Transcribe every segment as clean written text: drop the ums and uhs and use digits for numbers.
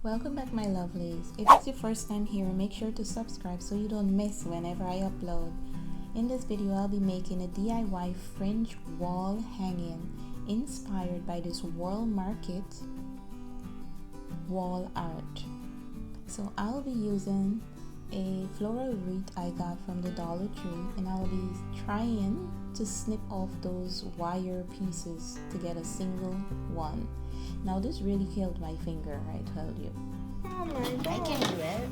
Welcome back, my lovelies. If it's your first time here, make sure to subscribe so you don't miss whenever I upload. In this video, I'll be making a DIY fringe wall hanging inspired by this World Market wall art. So I'll be using a floral wreath I got from the Dollar Tree, and I'll be trying to snip off those wire pieces to get a single one. Now this really killed my finger, I told you. Oh my god. I can do it.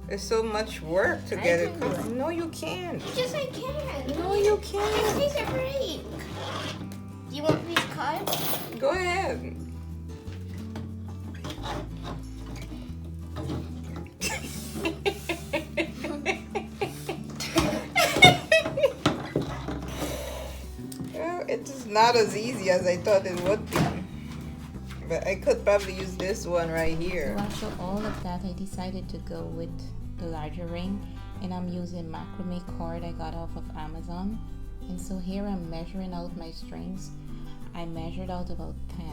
It's so much work to get it cut. No, you can't. Yes, I can. No, you can't. Take a break. Do you want these cut? Go ahead. Well, it is not as easy as I thought it would be. But I could probably use this one right here. So after all of that, I decided to go with the larger ring, and I'm using macrame cord I got off of Amazon. And so here I'm measuring out my strings. I measured out about 10.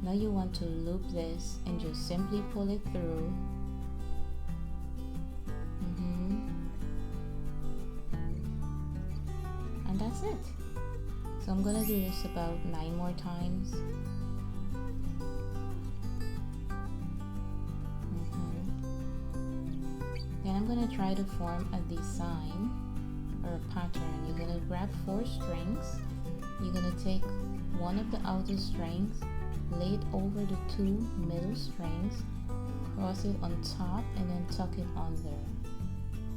Now you want to loop this and just simply pull it through. And that's it. So I'm gonna do this about 9 more times. Then I'm gonna try to form a design or a pattern. You're gonna grab 4 strings. You're gonna take one of the outer strings, lay it over the 2 middle strings, cross it on top, and then tuck it under.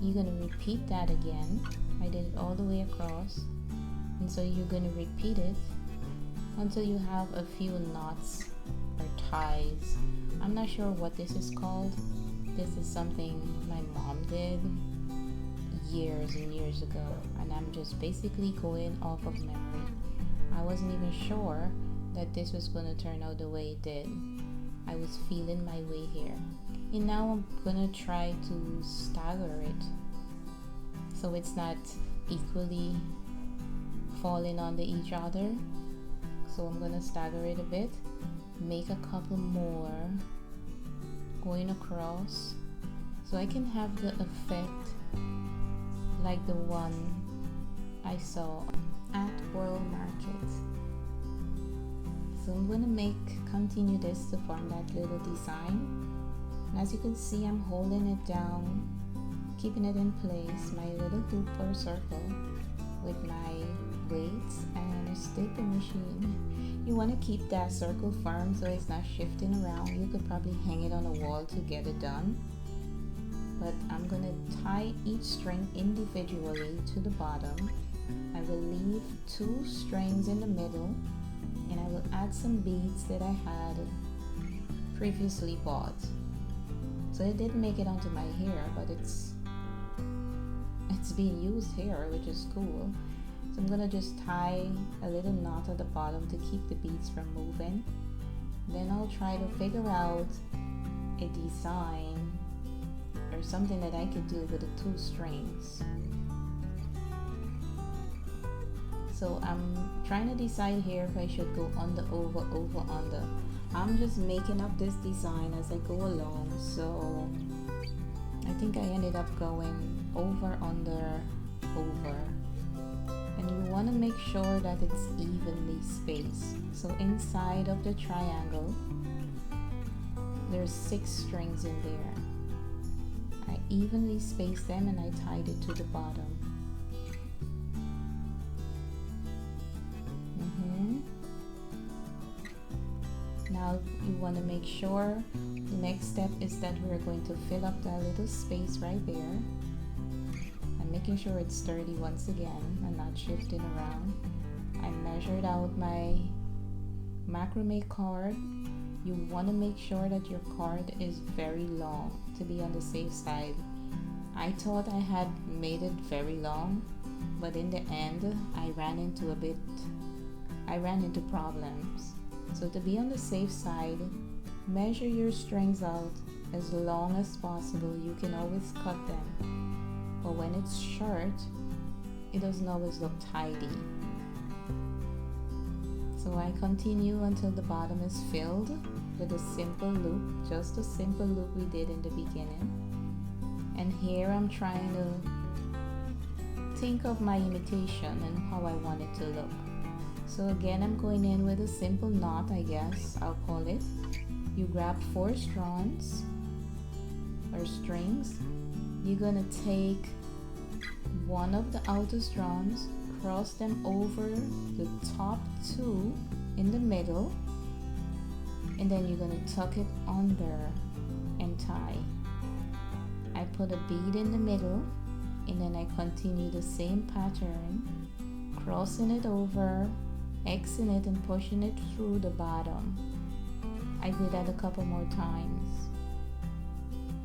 You're gonna repeat that again. I did it all the way across. And so you're gonna repeat it until you have a few knots or ties. I'm not sure what this is called. This is something my mom did years and years ago, and I'm just basically going off of memory. I wasn't even sure that this was going to turn out the way it did. I was feeling my way here. And now I'm going to try to stagger it so it's not equally falling onto each other. So I'm going to stagger it a bit, make a couple more going across so I can have the effect like the one I saw at World Market. So I'm going to continue this to form that little design. And as you can see, I'm holding it down, keeping it in place, my little hoop or circle with my weights and a stapling machine. You want to keep that circle firm so it's not shifting around. You could probably hang it on a wall to get it done. But I'm going to tie each string individually to the bottom. I will leave 2 strings in the middle, and I will add some beads that I had previously bought. So it didn't make it onto my hair, but it's being used here, which is cool. So I'm gonna just tie a little knot at the bottom to keep the beads from moving. Then I'll try to figure out a design or something that I could do with the 2 strings. So I'm trying to decide here if I should go under, over, under. I'm just making up this design as I go along. So I think I ended up going over, under, over. And you want to make sure that it's evenly spaced. So inside of the triangle, there's 6 strings in there. I evenly spaced them and I tied it to the bottom. Now you want to make sure the next step is that we're going to fill up that little space right there. I'm making sure it's sturdy once again and not shifting around. I measured out my macrame cord. You want to make sure that your cord is very long to be on the safe side. I thought I had made it very long, but in the end I ran into problems. So to be on the safe side, measure your strings out as long as possible. You can always cut them, but when it's short, it doesn't always look tidy. So I continue until the bottom is filled with a simple loop, just a simple loop we did in the beginning. And here I'm trying to think of my imitation and how I want it to look. So again, I'm going in with a simple knot, I guess I'll call it. You grab 4 strands or strings. You're gonna take one of the outer strands, cross them over the top 2 in the middle, and then you're gonna tuck it under and tie. I put a bead in the middle, and then I continue the same pattern, crossing it over, Xing it and pushing it through the bottom. I did that a couple more times,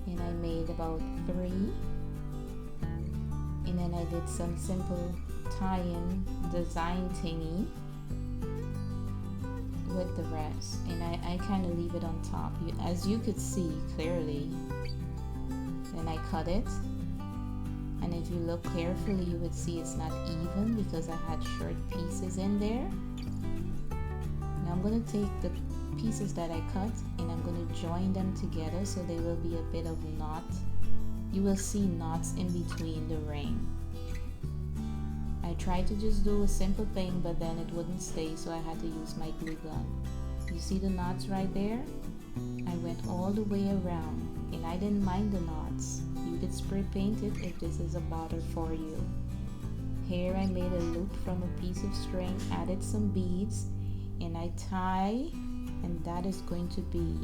and I made about 3, and then I did some simple tie-in design thingy with the rest, and I kind of leave it on top, as you could see clearly. Then I cut it, and if you look carefully you would see it's not even because I had short pieces in there. Now I'm going to take the pieces that I cut and I'm going to join them together so there will be a bit of knot. You will see knots in between the ring. I tried to just do a simple thing, but then it wouldn't stay, so I had to use my glue gun. You see the knots right there? I went all the way around, and I didn't mind the knots. You could spray paint it if this is a bother for you. Here I made a loop from a piece of string, added some beads, and I tie, and that is going to be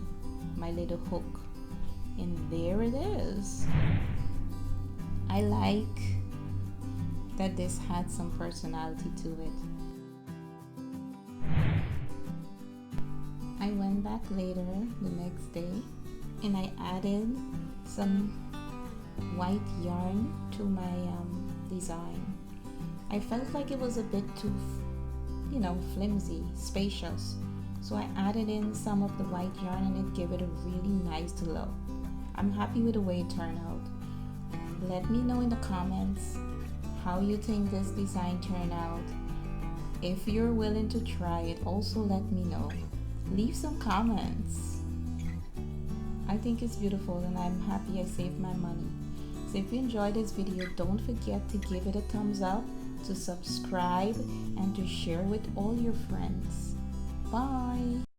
my little hook. And there it is. I like that this had some personality to it. I went back later the next day and I added some white yarn to my design. I felt like it was a bit too, flimsy, spacious. So I added in some of the white yarn and it gave it a really nice look. I'm happy with the way it turned out. Let me know in the comments how you think this design turned out. If you're willing to try it, also let me know. Leave some comments. I think it's beautiful and I'm happy I saved my money. So if you enjoyed this video, don't forget to give it a thumbs up, to subscribe, and to share with all your friends. Bye!